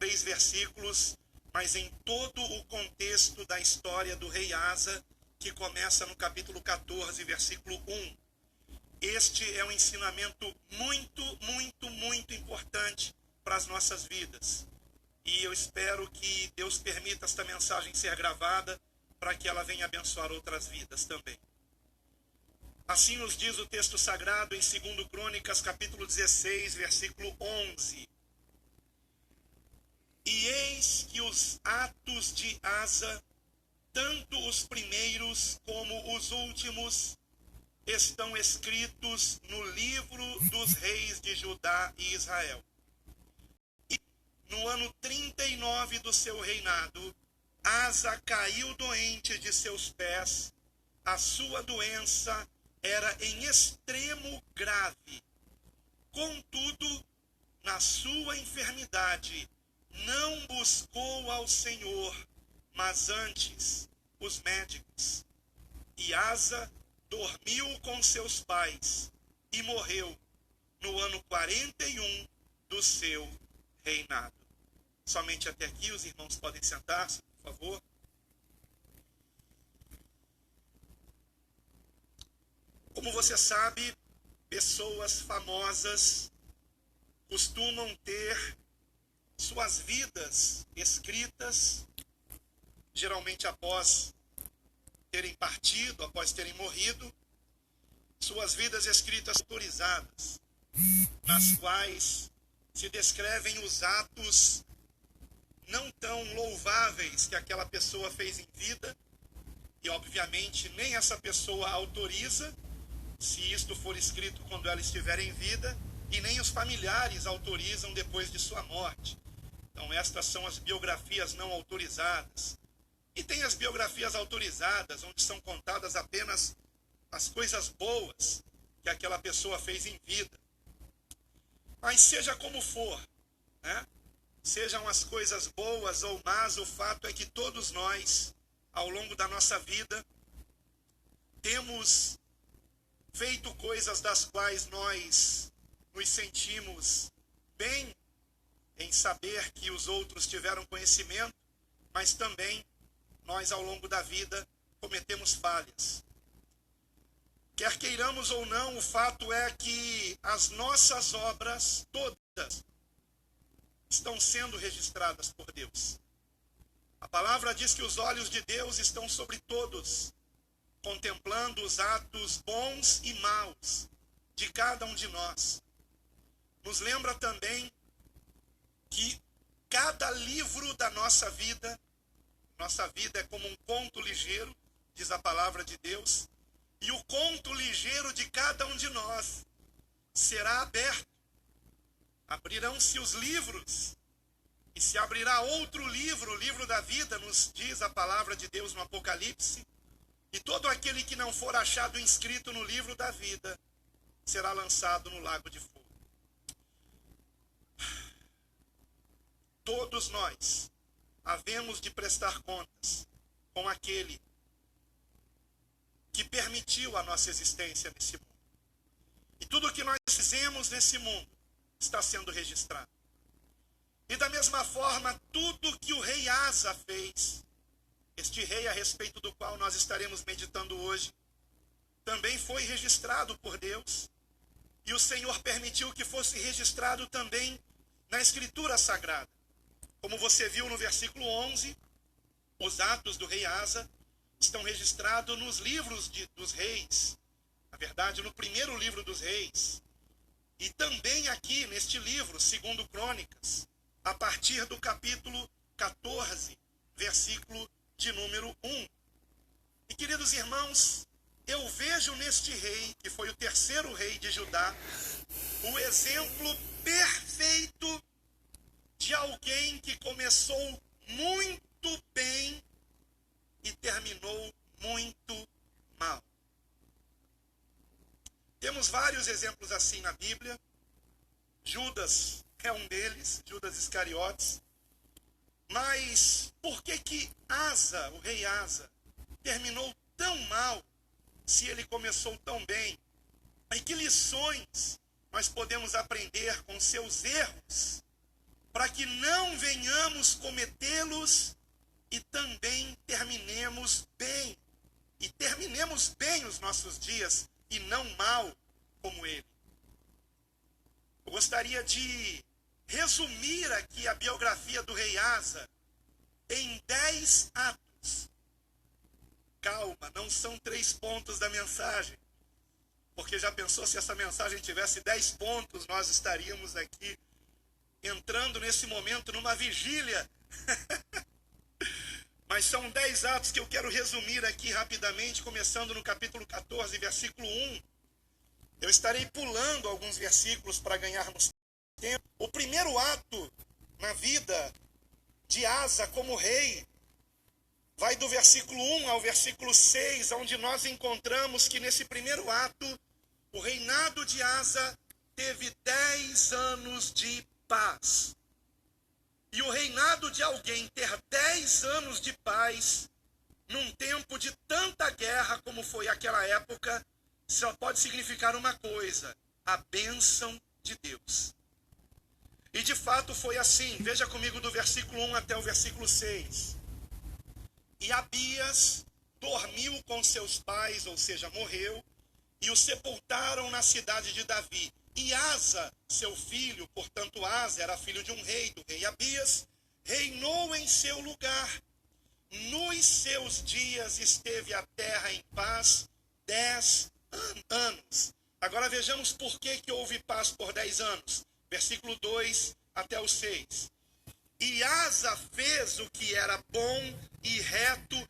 3 versículos, mas em todo o contexto da história do rei Asa, que começa no capítulo 14, versículo 1. Este é um ensinamento muito importante para as nossas vidas. E eu espero que Deus permita esta mensagem ser gravada para que ela venha abençoar outras vidas também. Assim nos diz o texto sagrado em 2 Crônicas, capítulo 16, versículo 11. E eis que os atos de Asa, tanto os primeiros como os últimos, estão escritos no livro dos reis de Judá e Israel. E no ano 39 do seu reinado, Asa caiu doente de seus pés. A sua doença era em extremo grave. Contudo, na sua enfermidade, não buscou ao Senhor, mas antes os médicos. E Asa dormiu com seus pais e morreu no ano 41 do seu reinado. Somente até aqui, os irmãos podem sentar-se, por favor. Como você sabe, pessoas famosas costumam ter suas vidas escritas, geralmente após terem partido, após terem morrido, suas vidas escritas autorizadas, nas quais se descrevem os atos não tão louváveis que aquela pessoa fez em vida, e obviamente nem essa pessoa autoriza, se isto for escrito quando ela estiver em vida, e nem os familiares autorizam depois de sua morte. Então estas são as biografias não autorizadas. E tem as biografias autorizadas, onde são contadas apenas as coisas boas que aquela pessoa fez em vida. Mas seja como for, né? Sejam as coisas boas ou más, o fato é que todos nós, ao longo da nossa vida, temos feito coisas das quais nós nos sentimos bem em saber que os outros tiveram conhecimento, mas também nós, ao longo da vida, cometemos falhas. Quer queiramos ou não, o fato é que as nossas obras, todas, estão sendo registradas por Deus. A palavra diz que os olhos de Deus estão sobre todos, contemplando os atos bons e maus de cada um de nós. Nos lembra também que cada livro da nossa vida é como um conto ligeiro, diz a palavra de Deus, e o conto ligeiro de cada um de nós será aberto. Abrirão-se os livros, e se abrirá outro livro, o livro da vida, nos diz a palavra de Deus no Apocalipse, e todo aquele que não for achado inscrito no livro da vida será lançado no lago de fogo. Todos nós havemos de prestar contas com aquele que permitiu a nossa existência nesse mundo. E tudo o que nós fizemos nesse mundo está sendo registrado. E da mesma forma, tudo que o rei Asa fez, este rei a respeito do qual nós estaremos meditando hoje, também foi registrado por Deus. E o Senhor permitiu que fosse registrado também na Escritura Sagrada. Como você viu no versículo 11, os atos do rei Asa estão registrados nos livros dos reis. Na verdade, no primeiro livro dos reis. E também aqui neste livro, 2 Crônicas, a partir do capítulo 14, versículo de número 1. E queridos irmãos, eu vejo neste rei, que foi o terceiro rei de Judá, o exemplo perfeito de alguém que começou muito bem e terminou muito mal. Temos vários exemplos assim na Bíblia. Judas é um deles, Judas Iscariotes. Mas por que Asa, o rei Asa, terminou tão mal se ele começou tão bem? E que lições nós podemos aprender com seus erros para que não venhamos cometê-los e também terminemos bem. E terminemos bem os nossos dias e não mal como ele. Eu gostaria de resumir aqui a biografia do rei Asa em 10 atos. Calma, não são 3 pontos da mensagem. Porque já pensou se essa mensagem tivesse 10 pontos, nós estaríamos aqui entrando nesse momento numa vigília. Mas são 10 atos que eu quero resumir aqui rapidamente, começando no capítulo 14, versículo 1. Eu estarei pulando alguns versículos para ganharmos tempo. O primeiro ato na vida de Asa como rei vai do versículo 1 ao versículo 6, onde nós encontramos que nesse primeiro ato, o reinado de Asa teve 10 anos de paz. E o reinado de alguém ter 10 anos de paz, num tempo de tanta guerra como foi aquela época, só pode significar uma coisa: a bênção de Deus. E de fato foi assim. Veja comigo do versículo 1 até o versículo 6. E Abias dormiu com seus pais, ou seja, morreu, e o sepultaram na cidade de Davi. E Asa, seu filho, portanto Asa era filho de um rei, do rei Abias, reinou em seu lugar. Nos seus dias esteve a terra em paz 10 anos. Agora vejamos por que houve paz por 10 anos. Versículo 2 até o 6. E Asa fez o que era bom e reto